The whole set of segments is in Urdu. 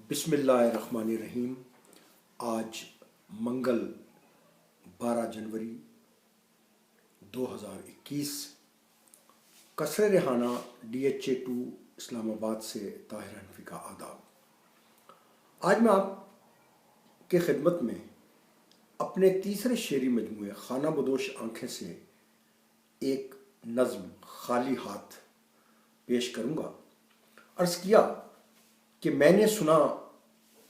بسم اللہ الرحمن الرحیم۔ آج منگل 12 جنوری 2021، قصر ریحانہ DHA 2 اسلام آباد سے طاہر حنفی کا آداب۔ آج میں آپ کے خدمت میں اپنے تیسرے شعری مجموعے خانہ بدوش آنکھیں سے ایک نظم خالی ہاتھ پیش کروں گا۔ عرض کیا کہ میں نے سنا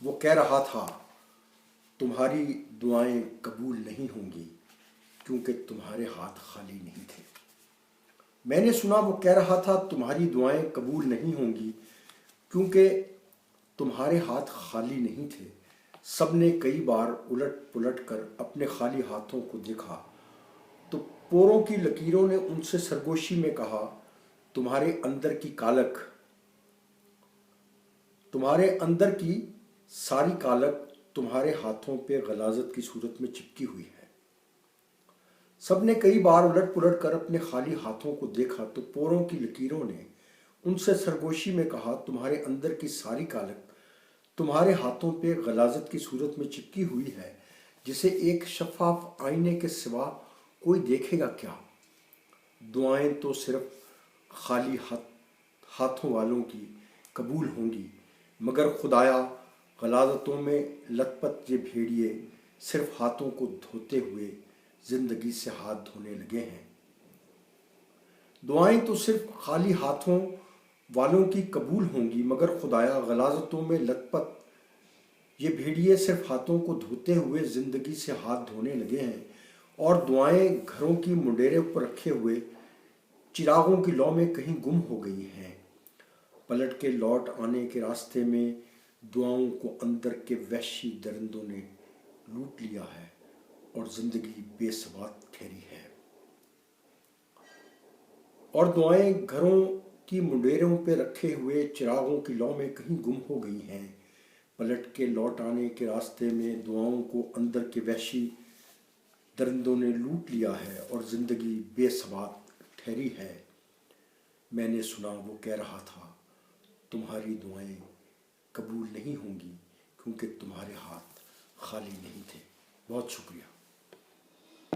وہ کہہ رہا تھا تمہاری دعائیں قبول نہیں ہوں گی کیونکہ تمہارے ہاتھ خالی نہیں تھے۔ میں نے سنا وہ کہہ رہا تھا تمہاری دعائیں قبول نہیں ہوں گی کیونکہ تمہارے ہاتھ خالی نہیں تھے۔ سب نے کئی بار الٹ پلٹ کر اپنے خالی ہاتھوں کو دیکھا تو پوروں کی لکیروں نے ان سے سرگوشی میں کہا تمہارے اندر کی کالک، تمہارے اندر کی ساری کالک تمہارے ہاتھوں پہ غلاظت کی صورت میں چپکی ہوئی ہے۔ سب نے کئی بار الٹ پلٹ کر اپنے خالی ہاتھوں کو دیکھا تو پوروں کی لکیروں نے ان سے سرگوشی میں کہا تمہارے اندر کی ساری کالک تمہارے ہاتھوں پہ غلاظت کی صورت میں چپکی ہوئی ہے، جسے ایک شفاف آئینے کے سوا کوئی دیکھے گا کیا۔ دعائیں تو صرف خالی ہاتھوں والوں کی قبول ہوں گی، مگر خدایا غلاظتوں میں لت پت یہ بھیڑیے صرف ہاتھوں کو دھوتے ہوئے زندگی سے ہاتھ دھونے لگے ہیں۔ دعائیں تو صرف خالی ہاتھوں والوں کی قبول ہوں گی، مگر خدایا غلاظتوں میں لت پت یہ بھیڑیے صرف ہاتھوں کو دھوتے ہوئے زندگی سے ہاتھ دھونے لگے ہیں۔ اور دعائیں گھروں کی منڈیرے پر رکھے ہوئے چراغوں کی لو میں کہیں گم ہو گئی ہیں۔ پلٹ کے لوٹ آنے کے راستے میں دعاؤں کو اندر کے وحشی درندوں نے لوٹ لیا ہے اور زندگی بے ثبات ٹھہری ہے۔ اور دعائیں گھروں کی منڈیروں پہ رکھے ہوئے چراغوں کی لو میں کہیں گم ہو گئی ہیں۔ پلٹ کے لوٹ آنے کے راستے میں دعاؤں کو اندر کے وحشی درندوں نے لوٹ لیا ہے اور زندگی بے ثبات ٹھہری ہے۔ میں نے سنا وہ کہہ رہا تھا تمہاری دعائیں قبول نہیں ہوں گی کیونکہ تمہارے ہاتھ خالی نہیں تھے۔ بہت شکریہ۔